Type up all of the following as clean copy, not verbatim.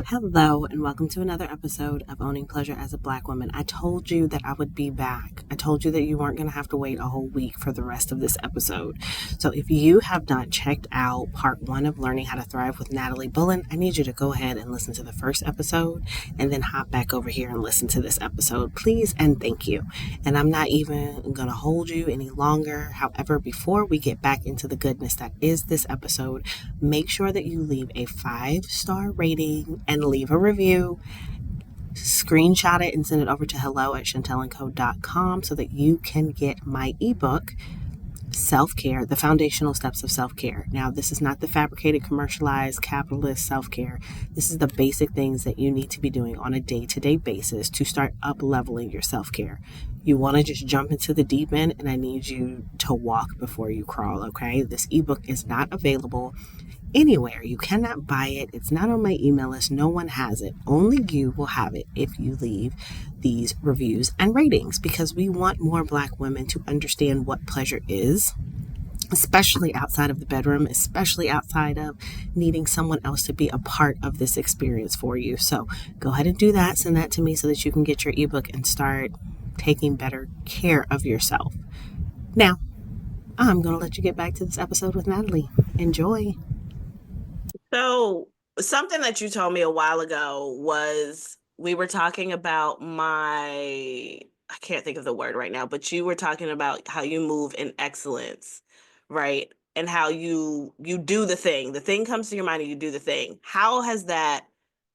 Hello, and welcome to another episode of Owning Pleasure as a Black Woman. I told you that I would be back. I told you that you weren't going to have to wait a whole week for the rest of this episode. So, if you have not checked out part one of Learning How to Thrive with Natalie Bullen, I need you to go ahead and listen to the first episode and then hop back over here and listen to this episode, please and thank you. And I'm not even going to hold you any longer. However, before we get back into the goodness that is this episode, make sure that you leave a 5-star rating and leave a review. Screenshot it and send it over to hello@chantelandco.com so that you can get my ebook, Self-Care, the Foundational Steps of Self-Care. Now, this is not the fabricated, commercialized, capitalist self-care. This is the basic things that you need to be doing on a day-to-day basis to start up-leveling your self-care. You want to just jump into the deep end, and I need you to walk before you crawl, okay? This ebook is not available anywhere. You cannot buy it. It's not on my email list. No one has it. Only you will have it if you leave these reviews and ratings, because we want more Black women to understand what pleasure is, especially outside of the bedroom, especially outside of needing someone else to be a part of this experience for you. So go ahead and do that. Send that to me so that you can get your ebook and start taking better care of yourself. Now, I'm going to let you get back to this episode with Natalie. Enjoy. So something that you told me a while ago was we were talking about I can't think of the word right now, but you were talking about how you move in excellence, right? And how you do the thing. The thing comes to your mind and you do the thing. How has that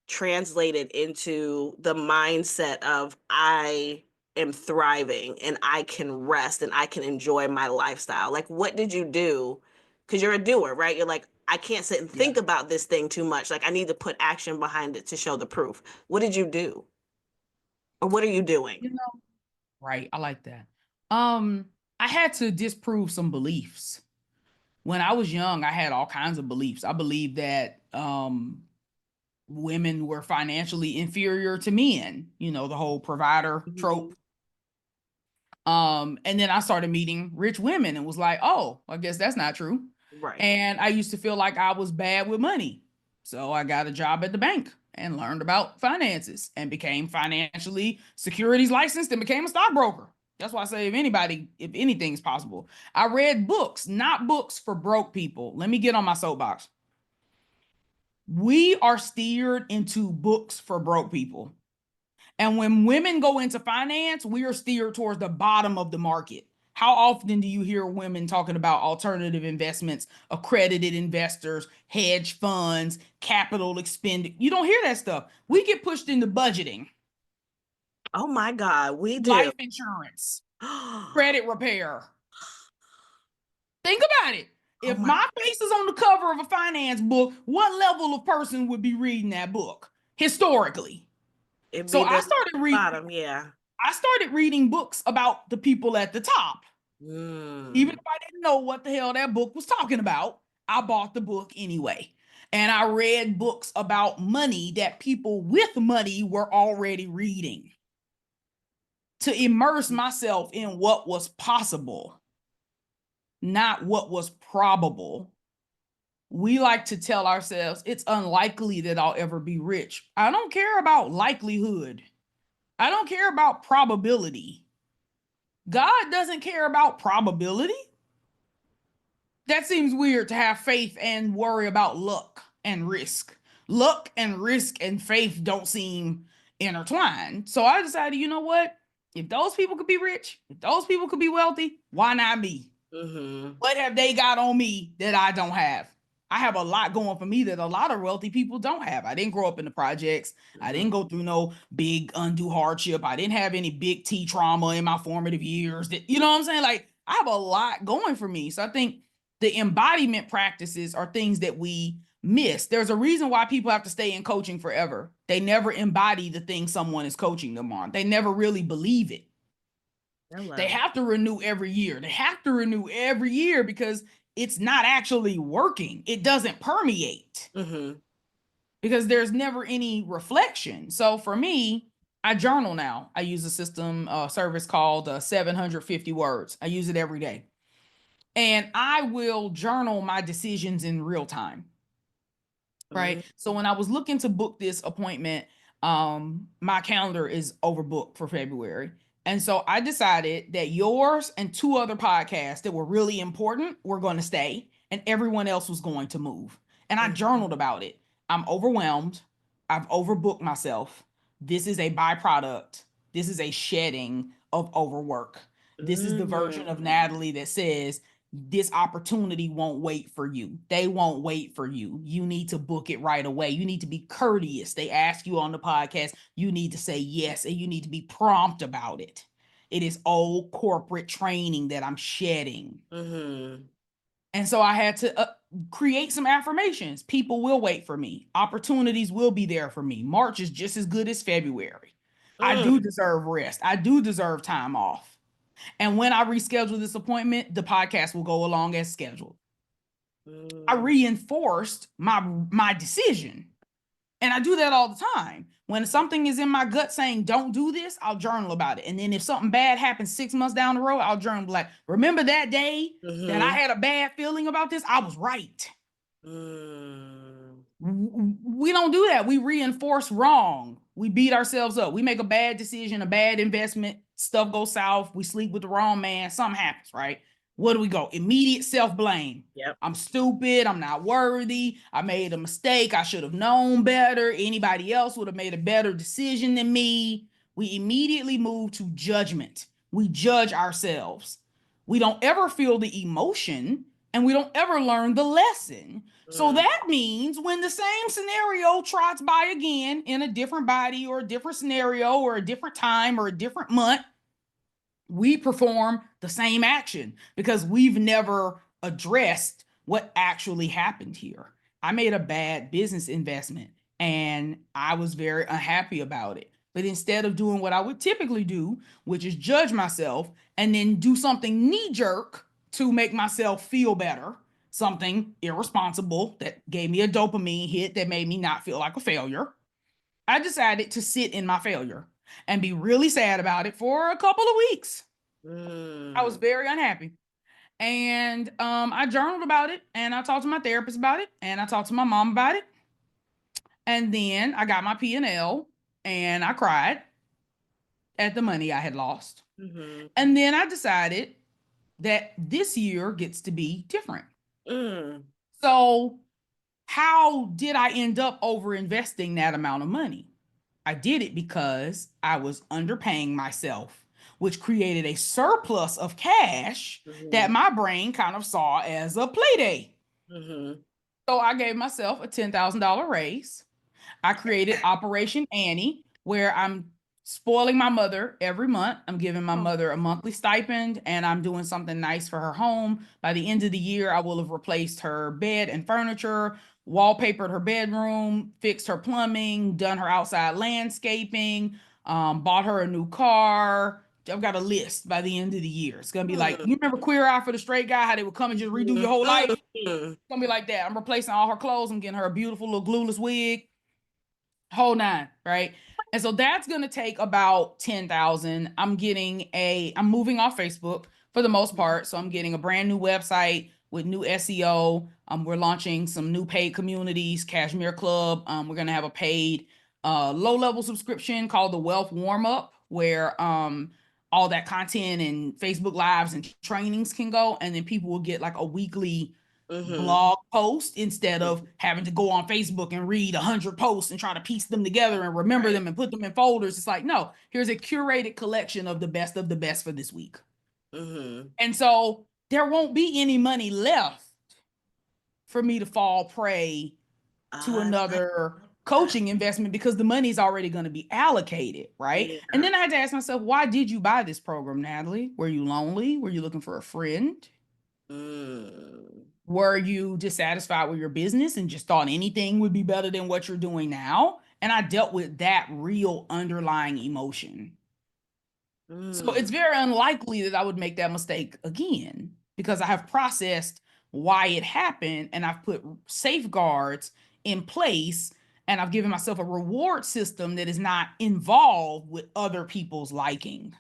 translated into the mindset of I am thriving and I can rest and I can enjoy my lifestyle? Like, what did you do? Because you're a doer, right? You're like, I can't sit and think about this thing too much. Like, I need to put action behind it to show the proof. What did you do? Or what are you doing? Right. I like that. I had to disprove some beliefs. When I was young, I had all kinds of beliefs. I believed that women were financially inferior to men, the whole provider trope. And then I started meeting rich women and was like, oh, I guess that's not true. Right. And I used to feel like I was bad with money. So I got a job at the bank and learned about finances and became financially securities licensed and became a stockbroker. That's why I say if anything's possible. I read books, not books for broke people. Let me get on my soapbox. We are steered into books for broke people. And when women go into finance, we are steered towards the bottom of the market. How often do you hear women talking about alternative investments, accredited investors, hedge funds, capital expenditure? You don't hear that stuff. We get pushed into budgeting. Oh my God, we do. Life insurance, credit repair. Think about it. If my face is on the cover of a finance book, what level of person would be reading that book historically? So I started reading. Bottom, yeah. I started reading books about the people at the top. Even if I didn't know what the hell that book was talking about, I bought the book anyway. And I read books about money that people with money were already reading to immerse myself in what was possible, not what was probable. We like to tell ourselves it's unlikely that I'll ever be rich. I don't care about likelihood. I don't care about probability. God doesn't care about probability. That seems weird to have faith and worry about luck and risk. Luck and risk and faith don't seem intertwined. So I decided, you know what? If those people could be rich, if those people could be wealthy, why not me? What have they got on me that I don't have? I have a lot going for me that a lot of wealthy people don't have. I didn't grow up in the projects. I didn't go through no big undue hardship. I didn't have any big T trauma in my formative years. You know what I'm saying? Like, I have a lot going for me. So I think the embodiment practices are things that we miss. There's a reason why people have to stay in coaching forever. They never embody the thing someone is coaching them on. They never really believe it. They have to renew every year. They have to renew every year because it's not actually working. It doesn't permeate because there's never any reflection. So for me, I journal now. I use a system service called 750 words. I use it every day. And I will journal my decisions in real time. right? So when I was looking to book this appointment, my calendar is overbooked for February. And so I decided that yours and 2 other podcasts that were really important were going to stay and everyone else was going to move. And I journaled about it. I'm overwhelmed. I've overbooked myself. This is a byproduct. This is a shedding of overwork. This is the version of Natalie that says, this opportunity won't wait for you. They won't wait for you. You need to book it right away. You need to be courteous. They ask you on the podcast, you need to say yes, and you need to be prompt about it. It is old corporate training that I'm shedding. And so I had to create some affirmations. People will wait for me. Opportunities will be there for me. March is just as good as February. I do deserve rest. I do deserve time off. And when I reschedule this appointment, the podcast will go along as scheduled. I reinforced my decision. And I do that all the time. When something is in my gut saying, don't do this, I'll journal about it. And then if something bad happens 6 months down the road, I'll journal like, remember that day that I had a bad feeling about this? I was right. We don't do that. We reinforce wrong. We beat ourselves up. We make a bad decision, a bad investment. Stuff goes south. We sleep with the wrong man. Something happens, right? What do we go? Immediate self-blame. Yep. I'm stupid. I'm not worthy. I made a mistake. I should have known better. Anybody else would have made a better decision than me. We immediately move to judgment. We judge ourselves. We don't ever feel the emotion and we don't ever learn the lesson. So that means when the same scenario trots by again in a different body or a different scenario or a different time or a different month, we perform the same action because we've never addressed what actually happened here. I made a bad business investment and I was very unhappy about it. But instead of doing what I would typically do, which is judge myself and then do something knee-jerk to make myself feel better, something irresponsible that gave me a dopamine hit that made me not feel like a failure, I decided to sit in my failure and be really sad about it for a couple of weeks. I was very unhappy. And I journaled about it and I talked to my therapist about it and I talked to my mom about it. And then I got my P&L and I cried at the money I had lost. And then I decided that this year gets to be different. So how did I end up over investing that amount of money? I did it because I was underpaying myself, which created a surplus of cash that my brain kind of saw as a payday. So I gave myself a $10,000 raise. I created Operation Annie, where I'm spoiling my mother every month. I'm giving my mother a monthly stipend and I'm doing something nice for her home. By the end of the year, I will have replaced her bed and furniture, wallpapered her bedroom, fixed her plumbing, done her outside landscaping, bought her a new car. I've got a list by the end of the year. It's going to be like, you remember Queer Eye for the Straight Guy, how they would come and just redo your whole life? It's going to be like that. I'm replacing all her clothes. I'm getting her a beautiful little glueless wig. Whole nine, right? And so that's going to take about 10,000. I'm moving off Facebook for the most part. So I'm getting a brand new website with new SEO. We're launching some new paid communities, Cashmere Club. We're going to have a paid low-level subscription called the Wealth Warm-Up, where all that content and Facebook Lives and trainings can go. And then people will get like a weekly blog post instead of having to go on Facebook and read 100 posts and try to piece them together and remember them and put them in folders. It's like, no, here's a curated collection of the best for this week. And so there won't be any money left for me to fall prey to another coaching investment because the money's already going to be allocated, right? And then I had to ask myself, why did you buy this program, Natalie? Were you lonely? Were you looking for a friend? Were you dissatisfied with your business and just thought anything would be better than what you're doing now? And I dealt with that real underlying emotion. So it's very unlikely that I would make that mistake again because I have processed why it happened and I've put safeguards in place and I've given myself a reward system that is not involved with other people's liking.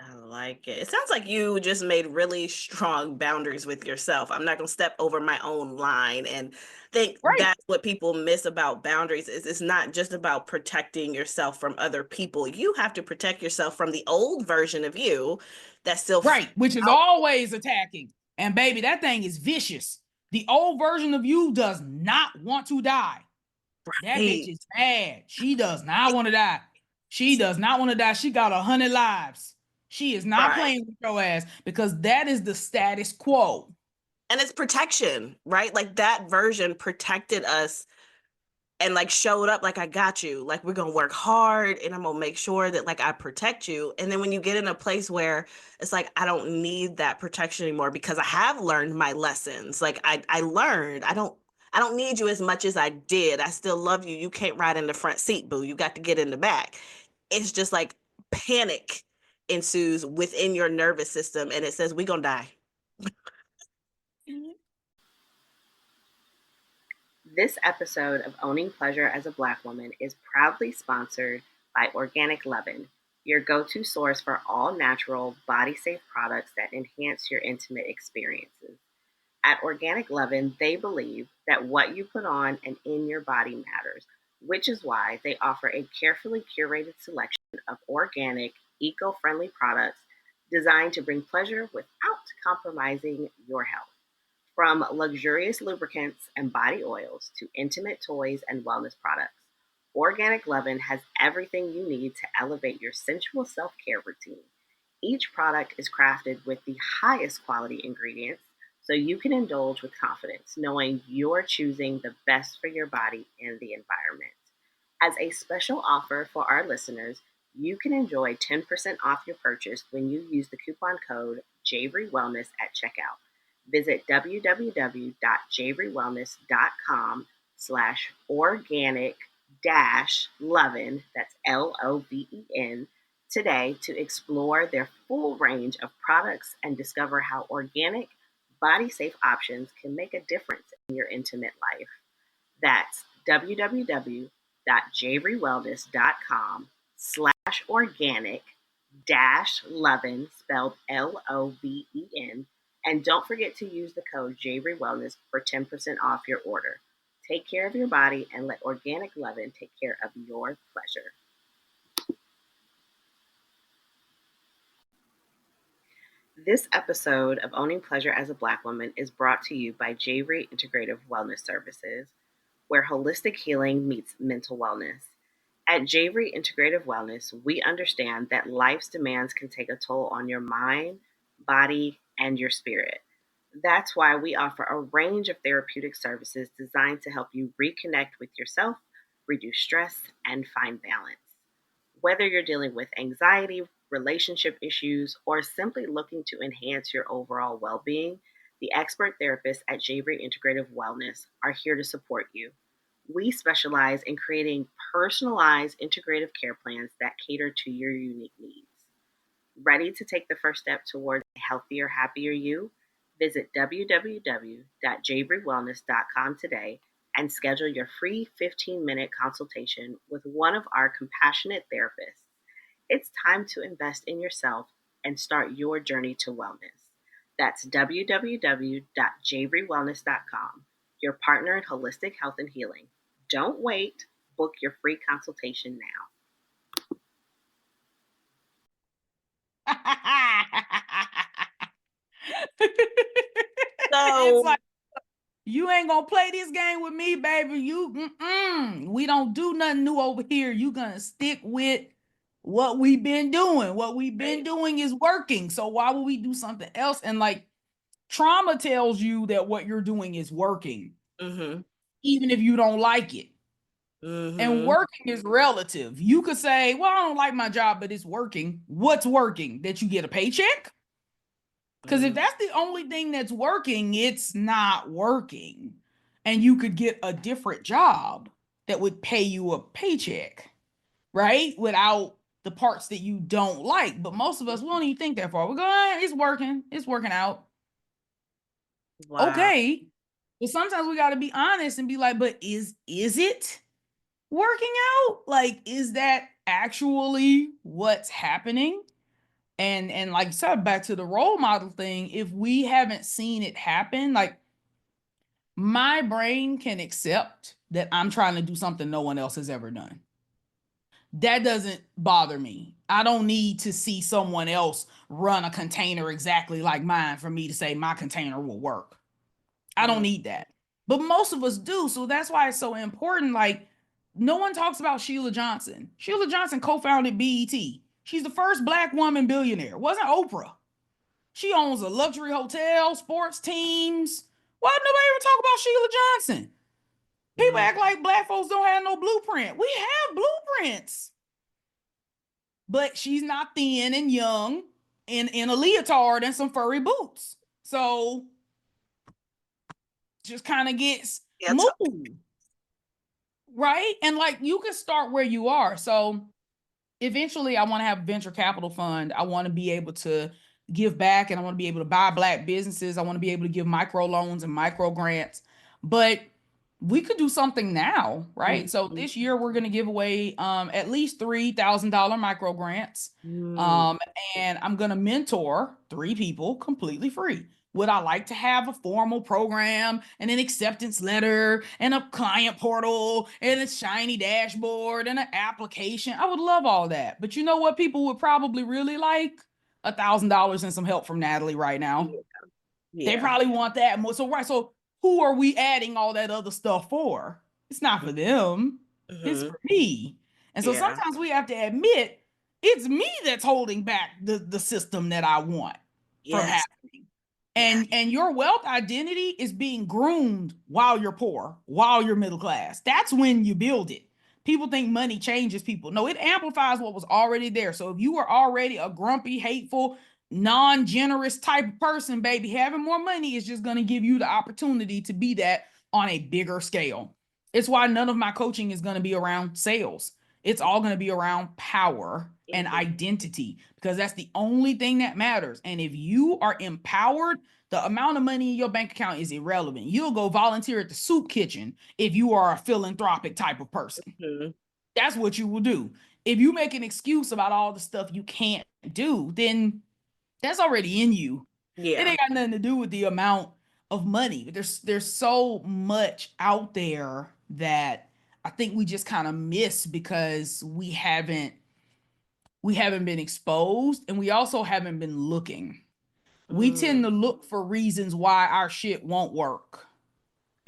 I like it. It sounds like you just made really strong boundaries with yourself. I'm not going to step over my own line. And think Right. that's what people miss about boundaries is it's not just about protecting yourself from other people. You have to protect yourself from the old version of you that's still Right, which is always attacking. And baby, that thing is vicious. The old version of you does not want to die. That bitch is mad. She does not want to die. She does not want to die. She got 100 lives. She is not playing with your ass because that is the status quo. And it's protection, right? Like that version protected us and like showed up like I got you. Like we're gonna work hard and I'm gonna make sure that like I protect you. And then when you get in a place where it's like I don't need that protection anymore because I have learned my lessons. Like I learned I don't need you as much as I did. I still love you. You can't ride in the front seat, boo. You got to get in the back. It's just like panic ensues within your nervous system and it says we gonna die. This episode of Owning Pleasure as a Black Woman is proudly sponsored by Organic Lovin', your go-to source for all natural, body-safe products that enhance your intimate experiences. At Organic Lovin', they believe that what you put on and in your body matters, which is why they offer a carefully curated selection of organic, eco-friendly products designed to bring pleasure without compromising your health. From luxurious lubricants and body oils to intimate toys and wellness products, Organic Lovin' has everything you need to elevate your sensual self-care routine. Each product is crafted with the highest quality ingredients so you can indulge with confidence, knowing you're choosing the best for your body and the environment. As a special offer for our listeners, you can enjoy 10% off your purchase when you use the coupon code JAVRYWELLNESS at checkout. Visit www.javrywellness.com/organic lovin, that's LOVEN, today to explore their full range of products and discover how organic, body safe options can make a difference in your intimate life. That's www.javrywellness.com/organic lovin, spelled LOVEN. And don't forget to use the code JAVRYWELLNESS for 10% off your order. Take care of your body and let Organic Lovin' take care of your pleasure. This episode of Owning Pleasure as a Black Woman is brought to you by Javery Integrative Wellness Services, where holistic healing meets mental wellness. At Javery Integrative Wellness, we understand that life's demands can take a toll on your mind, body, and your spirit. That's why we offer a range of therapeutic services designed to help you reconnect with yourself, reduce stress, and find balance. Whether you're dealing with anxiety, relationship issues, or simply looking to enhance your overall well being, the expert therapists at Javery Integrative Wellness are here to support you. We specialize in creating personalized integrative care plans that cater to your unique needs. Ready to take the first step toward a healthier, happier you? Visit www.javerywellness.com today and schedule your free 15-minute consultation with one of our compassionate therapists. It's time to invest in yourself and start your journey to wellness. That's www.javerywellness.com, your partner in holistic health and healing. Don't wait. Book your free consultation now. It's like, you ain't gonna play this game with me, baby. We don't do nothing new over here. You gonna stick with what we've been doing. What we've been doing is working. So why would we do something else? And like, trauma tells you that what you're doing is working, even if you don't like it. And working is relative. You could say, well, I don't like my job, but it's working. What's working? That you get a paycheck? Because if that's the only thing that's working, it's not working. And you could get a different job that would pay you a paycheck, right? Without the parts that you don't like. But most of us, we don't even think that far. We're going, it's working. It's working out. Wow. Okay. But sometimes we got to be honest and be like, but is it working out? Like, is that actually what's happening? And like you said, back to the role model thing, if we haven't seen it happen, like my brain can accept that I'm trying to do something no one else has ever done. That doesn't bother me. I don't need to see someone else run a container exactly like mine for me to say my container will work. I don't need that. But most of us do. So that's why it's so important. Like, no one talks about Sheila Johnson. Sheila Johnson co-founded BET. She's the first Black woman billionaire. Wasn't Oprah. She owns a luxury hotel, sports teams. Why did nobody ever talk about Sheila Johnson? People act like Black folks don't have no blueprint. We have blueprints. But she's not thin and young in a leotard and some furry boots. So just kind of gets moved. Right? And like you can start where you are. So eventually I want to have a venture capital fund. I want to be able to give back, and I want to be able to buy Black businesses. I want to be able to give micro loans and micro grants. But we could do something now, right? So this year we're going to give away at least $3,000 micro grants. And I'm going to mentor 3 people completely free. Would I like to have a formal program and an acceptance letter and a client portal and a shiny dashboard and an application? I would love all that. But you know what people would probably really like? $1,000 and some help from Natalie right now. They probably want that more. So who are we adding all that other stuff for? It's not for them. It's for me. And so sometimes we have to admit it's me that's holding back the system that I want from happening. And your wealth identity is being groomed while you're poor, while you're middle class. That's when you build it. People think money changes people. No, it amplifies what was already there. So if you were already a grumpy, hateful, non-generous type of person, baby, having more money is just going to give you the opportunity to be that on a bigger scale. It's why none of my coaching is going to be around sales. It's all going to be around power and identity, because that's the only thing that matters. And if you are empowered, the amount of money in your bank account is irrelevant. You'll go volunteer at the soup kitchen if you are a philanthropic type of person. That's what you will do. If you make an excuse about all the stuff you can't do, then that's already in you. It ain't got nothing to do with the amount of money. There's so much out there that I think we just kind of miss because we haven't been exposed, and we also haven't been looking. We tend to look for reasons why our shit won't work.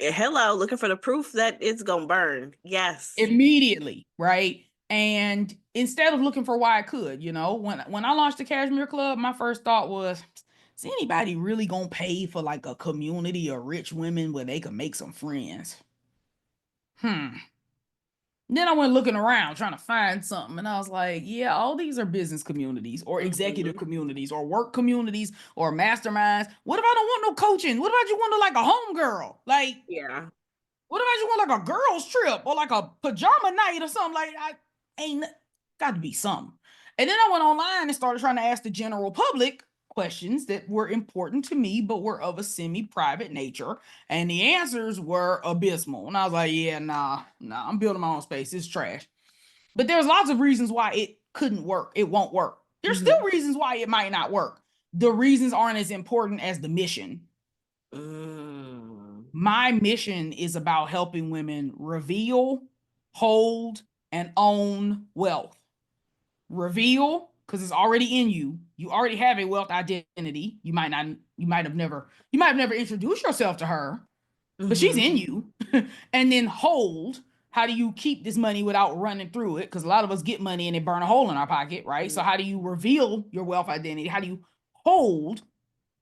Hello, looking for the proof that it's gonna burn. Yes. Immediately, right? And instead of looking for why it could, when I launched the Cashmere Club, my first thought was, is anybody really gonna pay for like a community of rich women where they can make some friends? Then I went looking around trying to find something, and I was like, yeah, all these are business communities or executive communities or work communities or masterminds. What if I don't want no coaching? What if I just want to like a homegirl? Like, what if I just want like a girls trip or like a pajama night or something? Like, ain't got to be something. And then I went online and started trying to ask the general public questions that were important to me, but were of a semi-private nature. And the answers were abysmal. And I was like, yeah, nah, I'm building my own space. It's trash. But there's lots of reasons why it couldn't work. It won't work. There's still reasons why it might not work. The reasons aren't as important as the mission. My mission is about helping women reveal, hold, and own wealth. Reveal, because it's already in you. You already have a wealth identity. You might have never introduced yourself to her, but she's in you. And then hold. How do you keep this money without running through it? Because a lot of us get money and it burn a hole in our pocket, right? So how do you reveal your wealth identity? How do you hold?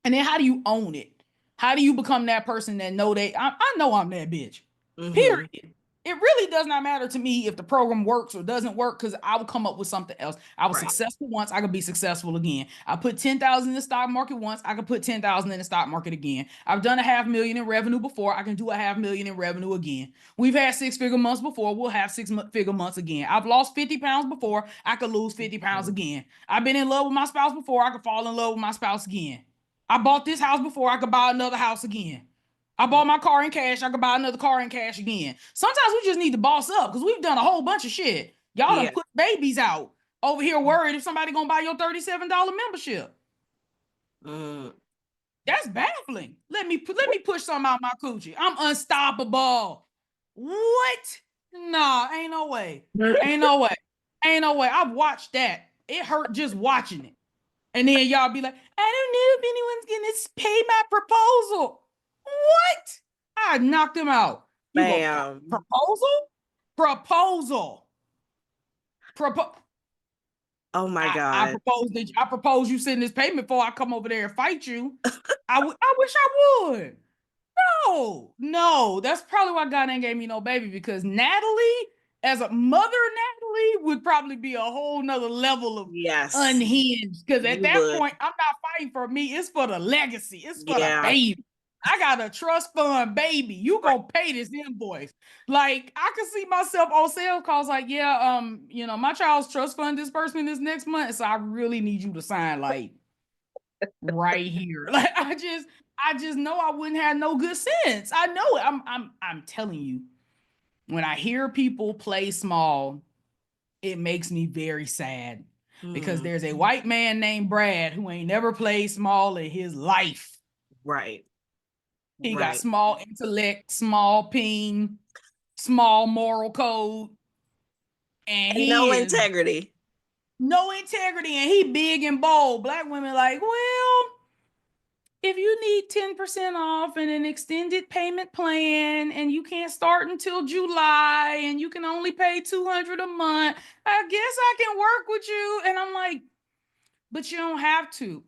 And then how do you own it? How do you become that person that know that I know I'm that bitch? Period. It really does not matter to me if the program works or doesn't work, because I will come up with something else. I was successful once, I could be successful again. I put 10,000 in the stock market once, I could put 10,000 in the stock market again. I've done $500,000 in revenue before, I can do $500,000 in revenue again. We've had 6-figure months before, we'll have 6-figure months again. I've lost 50 pounds before, I could lose 50 pounds again. I've been in love with my spouse before, I could fall in love with my spouse again. I bought this house before, I could buy another house again. I bought my car in cash, I could buy another car in cash again. Sometimes we just need to boss up because we've done a whole bunch of shit. Y'all done put babies out over here worried if somebody gonna buy your $37 membership. That's baffling. Let me push something out my coochie. I'm unstoppable. What? Nah, ain't no way. Ain't no way. Ain't no way. I've watched that. It hurt just watching it. And then y'all be like, I don't know if anyone's gonna pay my proposal. What? I knocked him out. You go proposal? Proposal. Oh my God. I propose you send this payment before I come over there and fight you. I wish I would. No, that's probably why God ain't gave me no baby, because Natalie, as a mother, Natalie would probably be a whole nother level of unhinged. Because at that point, I'm not fighting for me. It's for the legacy. It's for the baby. I got a trust fund baby. You gonna pay this invoice. Like, I could see myself on sales calls like, my child's trust fund disbursement is next month, so I really need you to sign like right here. Like, I just know I wouldn't have no good sense. I know it. I'm telling you, when I hear people play small, it makes me very sad because there's a white man named Brad who ain't never played small in his life. Right. He got small intellect, small ping, small moral code, and no integrity. No integrity, and he big and bold. Black women like, well, if you need 10% off and an extended payment plan and you can't start until July and you can only pay $200 a month, I guess I can work with you. And I'm like, but you don't have to.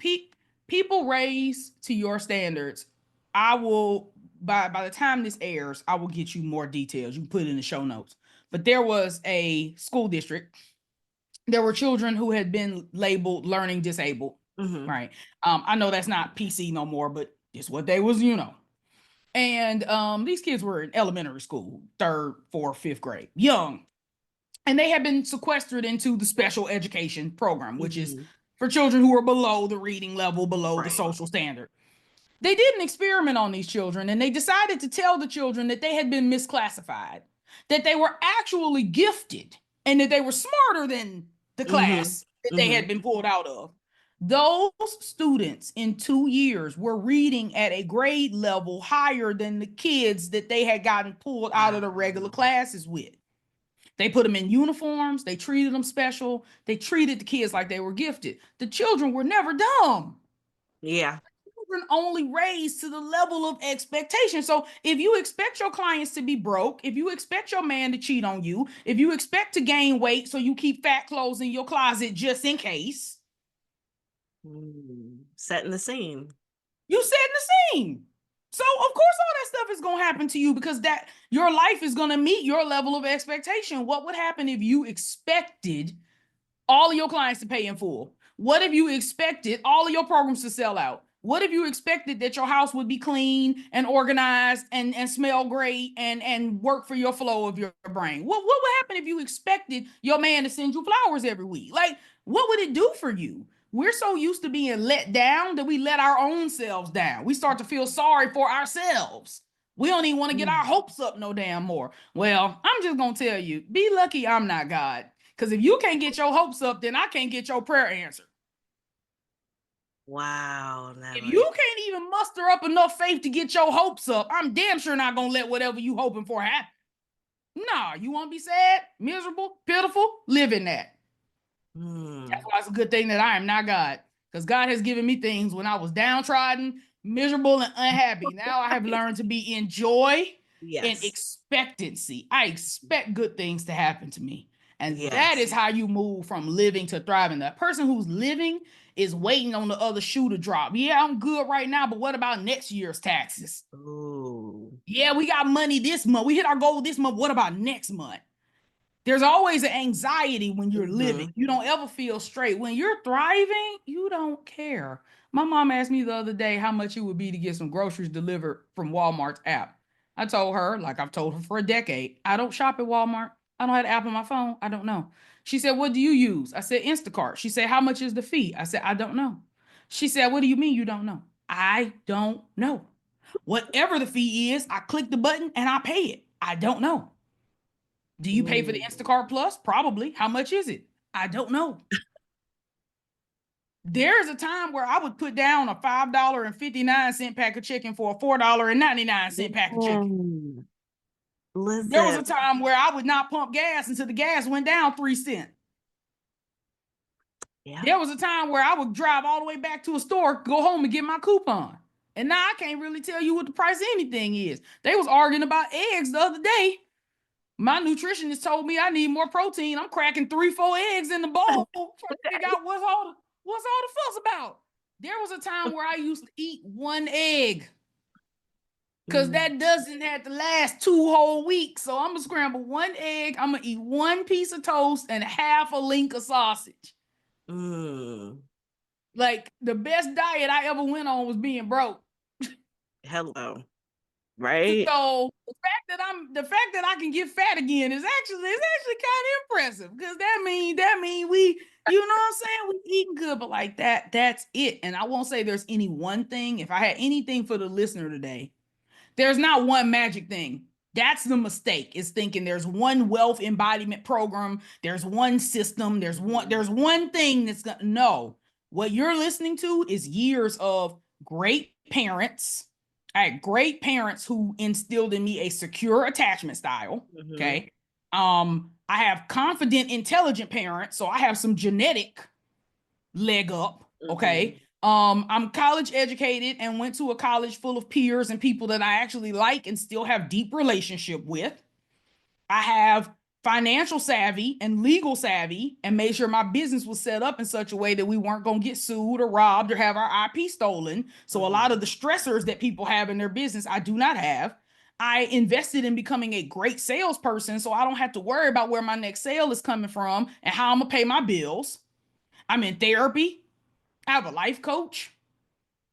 People raise to your standards. I will, by the time this airs, I will get you more details. You can put it in the show notes. But there was a school district. There were children who had been labeled learning disabled. Right. I know that's not PC no more, but it's what they was, And these kids were in elementary school, 3rd, 4th, 5th grade, young. And they had been sequestered into the special education program, which is for children who are below the reading level, below the social standard. They did an experiment on these children, and they decided to tell the children that they had been misclassified, that they were actually gifted, and that they were smarter than the class that they had been pulled out of. Those students in 2 years were reading at a grade level higher than the kids that they had gotten pulled out of the regular classes with. They put them in uniforms. They treated them special. They treated the kids like they were gifted. The children were never dumb. Yeah. Children only raised to the level of expectation. So if you expect your clients to be broke, if you expect your man to cheat on you, if you expect to gain weight so you keep fat clothes in your closet just in case. Setting the scene. You setting the scene. So of course all that stuff is going to happen to you because that your life is going to meet your level of expectation. What would happen if you expected all of your clients to pay in full? What if you expected all of your programs to sell out? What if you expected that your house would be clean and organized and smell great and work for your flow of your brain? What would happen if you expected your man to send you flowers every week? Like, what would it do for you? We're so used to being let down that we let our own selves down. We start to feel sorry for ourselves. We don't even want to get our hopes up no damn more. Well, I'm just going to tell you, be lucky I'm not God. Because if you can't get your hopes up, then I can't get your prayer answered. Wow. Natalie. If you can't even muster up enough faith to get your hopes up, I'm damn sure not going to let whatever you hoping for happen. Nah, you want to be sad, miserable, pitiful? Live in that. That's why it's a good thing that I am not God. Because God has given me things when I was downtrodden, miserable, and unhappy. Now I have learned to be in joy and expectancy. I expect good things to happen to me. And that is how you move from living to thriving. The person who's living is waiting on the other shoe to drop. Yeah, I'm good right now, but what about next year's taxes? Ooh. Yeah, we got money this month. We hit our goal this month. What about next month? There's always an anxiety when you're living. You don't ever feel straight. When you're thriving, you don't care. My mom asked me the other day how much it would be to get some groceries delivered from Walmart's app. I told her, like I've told her for a decade, I don't shop at Walmart. I don't have the app on my phone. I don't know. She said, what do you use? I said, Instacart. She said, how much is the fee? I said, I don't know. She said, what do you mean you don't know? I don't know. Whatever the fee is, I click the button and I pay it. I don't know. Do you pay for the Instacart Plus? Probably. How much is it? I don't know. There's a time where I would put down a $5.59 pack of chicken for a $4.99 pack of chicken. Listen. There was a time where I would not pump gas until the gas went down 3 cents. Yeah. There was a time where I would drive all the way back to a store, go home and get my coupon. And now I can't really tell you what the price of anything is. They was arguing about eggs the other day. My nutritionist told me I need more protein. I'm cracking 3-4 eggs in the bowl trying to figure out what's all the fuss about. There was a time where I used to eat 1 egg because that doesn't have to last 2 whole weeks. So I'm gonna scramble 1 egg. I'm gonna eat 1 piece of toast and half a link of sausage. Like the best diet I ever went on was being broke. Hello. Right. So the fact that I can get fat again is actually kind of impressive, because that mean we, you know what I'm saying, we eating good, but like that's it. And I won't say there's any one thing. If I had anything for the listener today, there's not one magic thing. That's the mistake, is thinking there's one wealth embodiment program, there's one system, there's one thing that's gonna, no. What you're listening to is years of great parents. I had great parents who instilled in me a secure attachment style. Okay. I have confident, intelligent parents, so I have some genetic leg up. Okay. I'm college educated and went to a college full of peers and people that I actually like and still have deep relationship with. I have financial savvy and legal savvy and made sure my business was set up in such a way that we weren't going to get sued or robbed or have our IP stolen. So a lot of the stressors that people have in their business, I do not have. I invested in becoming a great salesperson, so I don't have to worry about where my next sale is coming from and how I'm going to pay my bills. I'm in therapy. I have a life coach.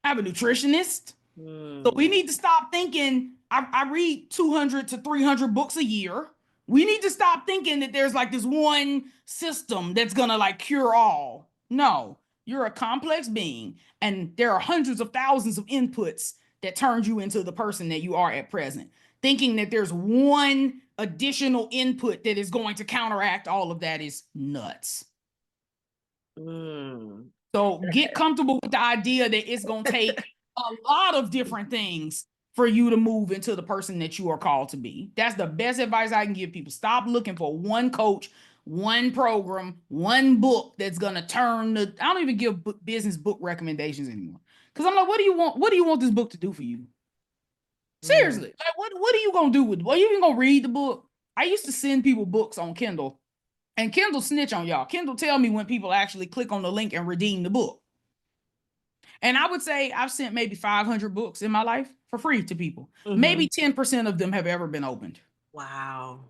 I have a nutritionist. So we need to stop thinking, I read 200 to 300 books a year. We need to stop thinking that there's like this one system that's going to like cure all. No, you're a complex being, and there are hundreds of thousands of inputs that turned you into the person that you are at present. Thinking that there's one additional input that is going to counteract all of that is nuts. So get comfortable with the idea that it's going to take a lot of different things for you to move into the person that you are called to be. That's the best advice I can give people. Stop looking for one coach, one program, one book that's going to turn the, I don't even give business book recommendations anymore. Because I'm like, what do you want? What do you want this book to do for you? Seriously. Like, what are you going to do with it? Are you even going to read the book? I used to send people books on Kindle. And Kindle snitch on y'all. Kindle tell me when people actually click on the link and redeem the book. And I would say I've sent maybe 500 books in my life for free to people. Maybe 10% of them have ever been opened. Wow.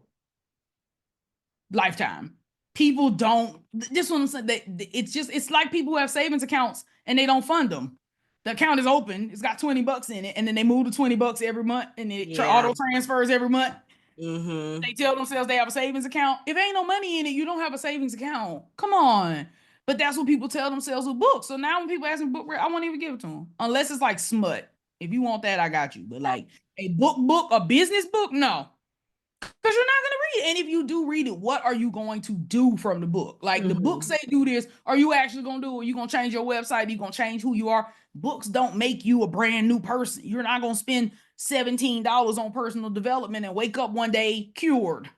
Lifetime. People don't, this one, it's like people who have savings accounts and they don't fund them. The account is open, it's got $20 in it, and then they move the $20 every month, and it auto transfers every month. They tell themselves they have a savings account. If ain't no money in it, you don't have a savings account. Come on. But that's what people tell themselves with books. So now when people ask me book, I won't even give it to them. Unless it's like smut. If you want that, I got you. But like a book, a business book, no. Because you're not going to read it. And if you do read it, what are you going to do from the book? Like the book say do this. Are you actually going to do it? Are you going to change your website? Are you going to change who you are? Books don't make you a brand new person. You're not going to spend $17 on personal development and wake up one day cured.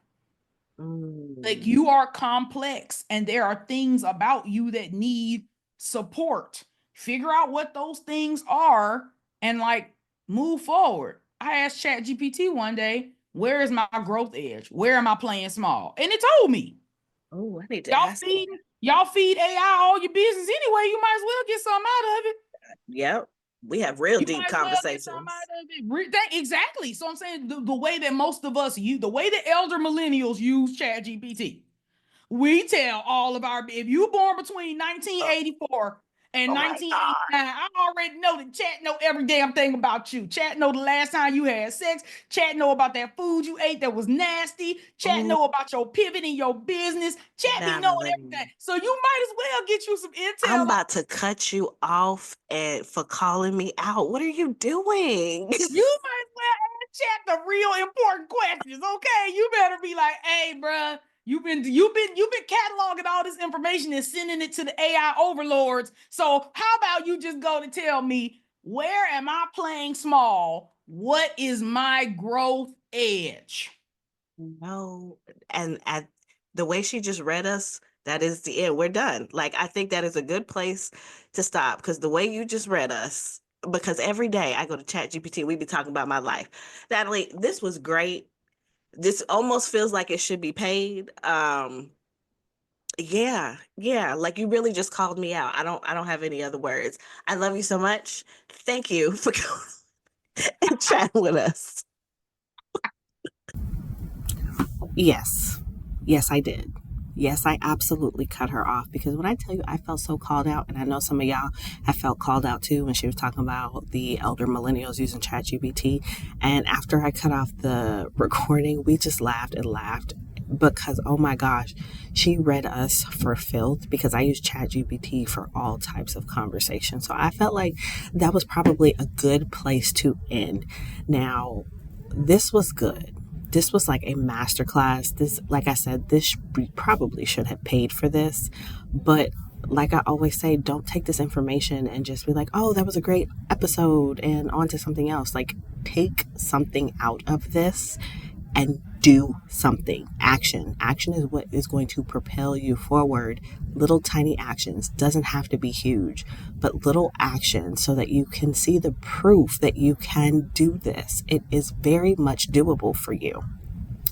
Like you are complex and there are things about you that need support. Figure out what those things are and like move forward. I asked ChatGPT one day, where is my growth edge? Where am I playing small? And it told me. Oh, I need to y'all feed AI all your business anyway. You might as well get something out of it. Yep. We have real deep conversations. Exactly. So I'm saying the way that most of us use, the way that elder millennials use ChatGPT, we tell all of our, if you born between 1984 and 1989, I already know that Chat know every damn thing about you. Chat know the last time you had sex. Chat know about that food you ate that was nasty. Chat know about your pivot in your business. Chat be knowing everything. So you might as well get you some intel. I'm about to cut you off for calling me out. What are you doing? You might as well ask Chat the real important questions, okay? You better be like, hey, bruh, You've been cataloging all this information and sending it to the AI overlords. So how about you just go to tell me, where am I playing small? What is my growth edge? No, and at the way she just read us, that is the end. We're done. Like, I think that is a good place to stop, because the way you just read us, because every day I go to ChatGPT, we be talking about my life. Natalie, this was great. This almost feels like it should be paid. Yeah, like you really just called me out. I don't have any other words. I love you so much. Thank you for coming and chatting with us. Yes. Yes, I did. Yes, I absolutely cut her off, because when I tell you I felt so called out, and I know some of y'all have felt called out too when she was talking about the elder millennials using ChatGPT. And after I cut off the recording, we just laughed and laughed, because oh my gosh, she read us for filth, because I use ChatGPT for all types of conversation. So I felt like that was probably a good place to end. Now, this was good. This was like a masterclass. This, like I said, we probably should have paid for this, but like I always say, don't take this information and just be like, oh, that was a great episode, and on to something else. Like, take something out of this and do something. Action is what is going to propel you forward. Little tiny actions, doesn't have to be huge, but little actions, so that you can see the proof that you can do this. It is very much doable for you.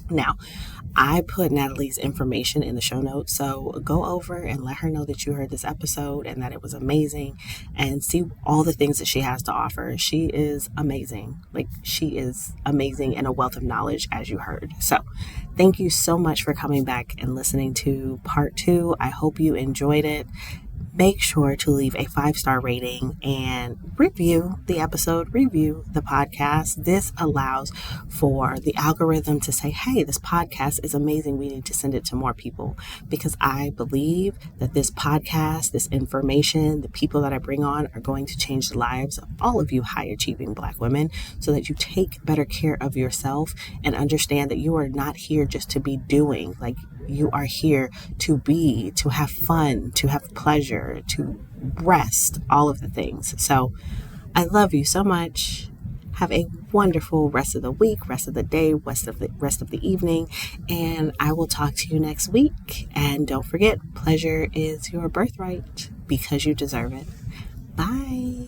Now, I put Natalie's information in the show notes, so go over and let her know that you heard this episode and that it was amazing, and see all the things that she has to offer. She is amazing. Like, she is amazing and a wealth of knowledge, as you heard. So thank you so much for coming back and listening to part 2. I hope you enjoyed it. Make sure to leave a 5-star rating and review the episode, review the podcast. This allows for the algorithm to say, hey, this podcast is amazing. We need to send it to more people, because I believe that this podcast, this information, the people that I bring on are going to change the lives of all of you high achieving Black women, so that you take better care of yourself and understand that you are not here just to be doing. Like, you are here to be, to have fun, to have pleasure, to rest, all of the things. So I love you so much. Have a wonderful rest of the week, rest of the day, rest of the evening, and I will talk to you next week. And don't forget, pleasure is your birthright, because you deserve it. Bye.